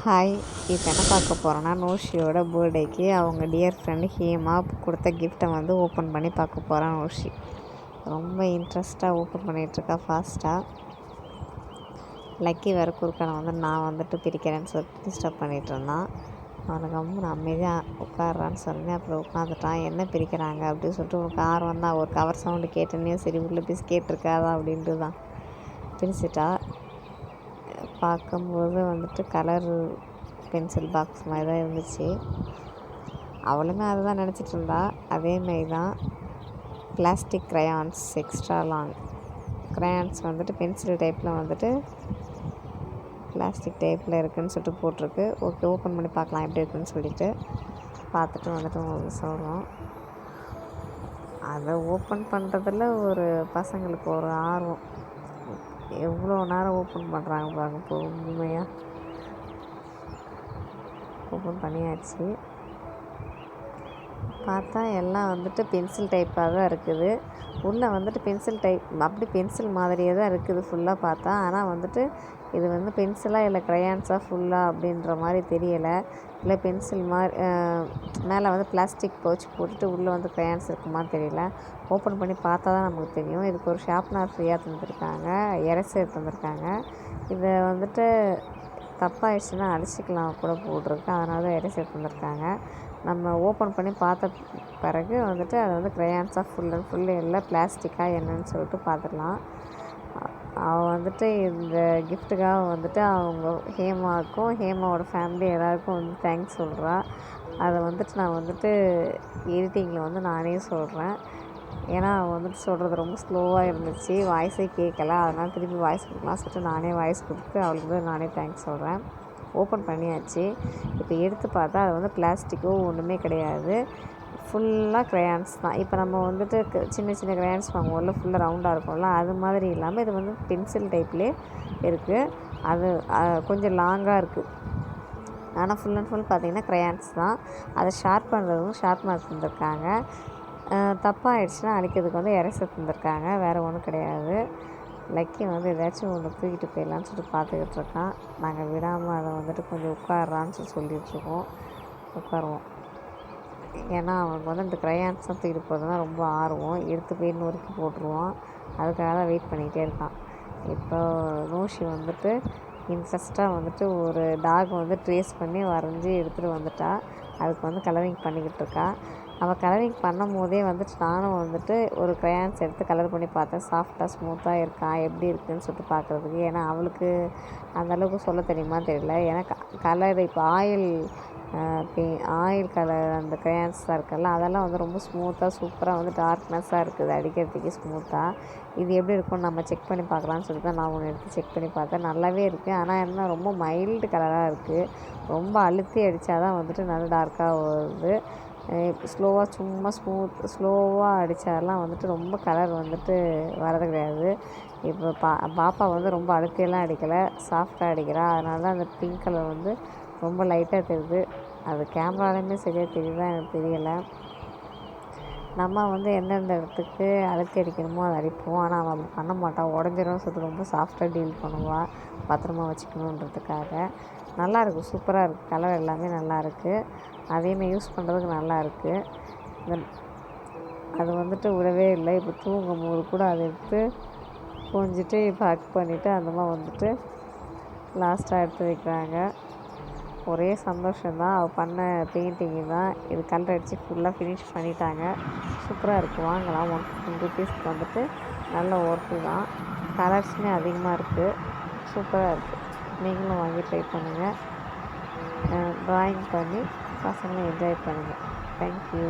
Hi, இப்போ என்ன பார்க்க போகிறோன்னா நோஷியோட பர்த்டேக்கு அவங்க டியர் ஃப்ரெண்டு ஹேமா கொடுத்த கிஃப்ட்டை ஓப்பன் பண்ணி பார்க்க போகிறான் நோஷி. ரொம்ப இன்ட்ரெஸ்ட்டாக ஓப்பன் பண்ணிகிட்ருக்கா ஃபாஸ்ட்டாக. லக்கி வேறு குறுக்கான நான் பிரிக்கிறேன்னு சொல்லிட்டு டிஸ்டர்ப் பண்ணிகிட்டு இருந்தான். அவனுக்கு நான் அமைதியாக உட்காரான்னு சொன்னேன். அப்புறம் உட்காந்துட்டான். என்ன பிரிக்கிறாங்க அப்படின்னு சொல்லிட்டு உனக்கு ஆர்வம் தான். ஒரு கவர் சவுண்டு கேட்டேன்னே சரி உள்ளே பிஸ்கெட் இருக்காதா அப்படின்ட்டு தான் பிரிச்சுட்டா. பார்க்கும்போது கலர் பென்சில் பாக்ஸ் மாதிரி தான் இருந்துச்சு. அவளுமே அதை தான் நினச்சிட்டு இருந்தா. அதேமாரி தான் plastic crayons, extra long crayons pencil டைப்பில் பிளாஸ்டிக் டைப்பில் இருக்குதுன்னு சொல்லிட்டு போட்டிருக்கு. ஓகே, ஓப்பன் பண்ணி பார்க்கலாம் எப்படி இருக்குதுன்னு சொல்லிட்டு பார்த்துட்டு உங்களுக்கு சொல்கிறோம். அதை ஓப்பன் பண்ணுறதுல ஒரு பசங்களுக்கு ஒரு ஆர்வம். எவ்வளோ நேரம் ஓப்பன் பண்ணுறாங்க பாருங்க. இப்போ உண்மையாக ஓப்பன் பண்ணியாச்சு. பார்த்தா எல்லாம் பென்சில் டைப்பாக தான் இருக்குது. உள்ளே பென்சில் டைப் அப்படி பென்சில் மாதிரியே தான் இருக்குது ஃபுல்லாக பார்த்தா. ஆனால் இது பென்சிலாக இல்லை க்ரையான்ஸாக ஃபுல்லாக அப்படின்ற மாதிரி தெரியலை. இல்லை பென்சில் மாதிரி மேலே பிளாஸ்டிக் பவுச் போட்டுட்டு உள்ளே க்ரையான்ஸ் இருக்குமான்னு தெரியல. ஓப்பன் பண்ணி பார்த்தா தான் நமக்கு தெரியும். இதுக்கு ஒரு ஷார்ப்னர் ஃப்ரீயாக தந்துருக்காங்க, எரேசர் தந்திருக்காங்க. இதை தப்பாகிடுச்சுன்னா அடிச்சிக்கலாம் கூட போட்டிருக்கு. அதனால தான் எரேசர் தந்திருக்காங்க. நம்ம ஓப்பன் பண்ணி பார்த்த பிறகு அது க்ரையான்ஸாக ஃபுல் அண்ட் ஃபுல் இல்லை பிளாஸ்டிக்காக என்னன்னு சொல்லிட்டு பார்த்துக்கலாம். அவள் இந்த கிஃப்ட்டுக்காக அவங்க ஹேமாவுக்கும் ஹேமாவோட ஃபேமிலி எல்லாருக்கும் தேங்க்ஸ் சொல்கிறா. அதை நான் எடிட்டிங்கில் நானே சொல்கிறேன். ஏன்னா அவள் சொல்கிறது ரொம்ப ஸ்லோவாக இருந்துச்சு, வாய்ஸே கேட்கல. அதனால் திருப்பி வாய்ஸ் கொடுக்கலாம் சொல்லிட்டு நானே வாய்ஸ் கொடுத்து அவளுக்கு நானே தேங்க்ஸ் சொல்கிறேன். ஓப்பன் பண்ணியாச்சு. இப்போ எடுத்து பார்த்தா அது பிளாஸ்டிக்கோ ஒன்றுமே கிடையாது, ஃபுல்லாக க்ரையான்ஸ் தான். இப்போ நம்ம சின்ன சின்ன க்ரையான்ஸ் வாங்குவோம்ல, ஃபுல்லாக ரவுண்டாக இருக்கும்ல, அது மாதிரி இல்லாமல் இது பென்சில் டைப்லேயே இருக்குது. அது கொஞ்சம் லாங்காக இருக்குது. ஆனால் ஃபுல் அண்ட் ஃபுல் பார்த்திங்கன்னா க்ரையான்ஸ் தான். அதை ஷார்ப் பண்ணுறதும் ஷார்ப் மார்க் தந்திருக்காங்க. தப்பாகிடுச்சுன்னா அடிக்கிறதுக்கு எரேசர் தந்திருக்காங்க. வேறு ஒன்றும் கிடையாது. லக்கி ஏதாச்சும் ஒன்று தூக்கிட்டு போயிடலான்னு சொல்லிட்டு பார்த்துக்கிட்டு இருக்கான். நாங்கள் விடாமல் அதை கொஞ்சம் உட்காரான்னு சொல்லிகிட்ருக்கோம். உட்காருவோம். ஏன்னா அவனுக்கு இந்த க்ரையான்ஸ் தான் தூக்கிட்டு போகிறதுனா ரொம்ப ஆர்வம். எடுத்து போய் நொறுக்கி போட்டுருவான். அதுக்காக தான் வெயிட் பண்ணிகிட்டே இருக்கான். இப்போ நோஷி இன்ட்ரெஸ்ட்டாக ஒரு டாக் ட்ரேஸ் பண்ணி வரைஞ்சி எடுத்துகிட்டு வந்துட்டா. அதுக்கு கலரிங் பண்ணிக்கிட்டு இருக்கா. அவள் கலரிங் பண்ணும் போதே நானும் ஒரு க்ரையான்ஸ் எடுத்து கலர் பண்ணி பார்த்தேன். சாஃப்டாக ஸ்மூத்தாக இருக்கா எப்படி இருக்குதுன்னு சொல்லிட்டு பார்க்குறதுக்கு. ஏன்னா அவளுக்கு அந்தளவுக்கு சொல்ல தெரியுமான்னு தெரியல. ஏன்னா கலர் இப்போ ஆயில் கலர் அந்த க்ரையான்ஸ் தான் இருக்குல்ல, அதெல்லாம் ரொம்ப ஸ்மூத்தாக சூப்பராக டார்க்னஸ்ஸாக இருக்குது அடிக்கிறதுக்கு ஸ்மூத்தாக. இது எப்படி இருக்கும்னு நம்ம செக் பண்ணி பார்க்கலான்னு சொல்லிட்டு தான் நான் ஒன்று எடுத்து செக் பண்ணி பார்த்தேன். நல்லாவே இருக்குது. ஆனால் என்ன ரொம்ப மைல்டு கலராக இருக்குது. ரொம்ப அழுத்தி அடித்தா தான் நல்லா டார்க்காக வருது. ஸ்லோவாக ஸ்லோவாக அடித்தாலாம் ரொம்ப கலர் வரது கிடையாது. இப்போ பாப்பா ரொம்ப அழுத்தியெல்லாம் அடிக்கலை, சாஃப்டாக அடிக்கிறா. அதனால தான் அந்த பிங்க் கலர் ரொம்ப லைட்டாக தெரியுது. அது கேமராலையுமே சரியாக தெரியுதா எனக்கு தெரியலை. நம்ம எந்தெந்த இடத்துக்கு அழுத்தி அடிக்கணுமோ அதை அடிப்போம். ஆனால் அவன் அப்படி பண்ண மாட்டான். உடஞ்சிரும் சொல்லிட்டு ரொம்ப சாஃப்டாக டீல் பண்ணுவாள், பத்திரமா வச்சுக்கணுன்றதுக்காக. நல்லாயிருக்கு, சூப்பராக இருக்குது. கலர் எல்லாமே நல்லாயிருக்கு. அதையுமே யூஸ் பண்ணுறதுக்கு நல்லாயிருக்கு. அது விடவே இல்லை. இப்போ தூங்கும் போது கூட அதை எடுத்து கொஞ்சிட்டு இப்போ ஹக் பண்ணிவிட்டு அந்த மாதிரி லாஸ்ட்டாக எடுத்து வைக்கிறாங்க. ஒரே சந்தோஷம்தான். அவள் பண்ண பெயிண்டிங்கு தான். இது கலர் அடித்து ஃபுல்லாக ஃபினிஷ் பண்ணிட்டாங்க. சூப்பராக இருக்குது. வாங்கலாம். 150 ருபீஸ்க்கு நல்ல ஒர்க்கு தான். கலர்ஸுமே அதிகமாக இருக்குது. சூப்பராக இருக்குது. நீங்களும் வாங்கி ட்ரை பண்ணுங்கள். ட்ராயிங் பண்ணி பசங்களும் என்ஜாய் பண்ணுங்கள். தேங்க்யூ.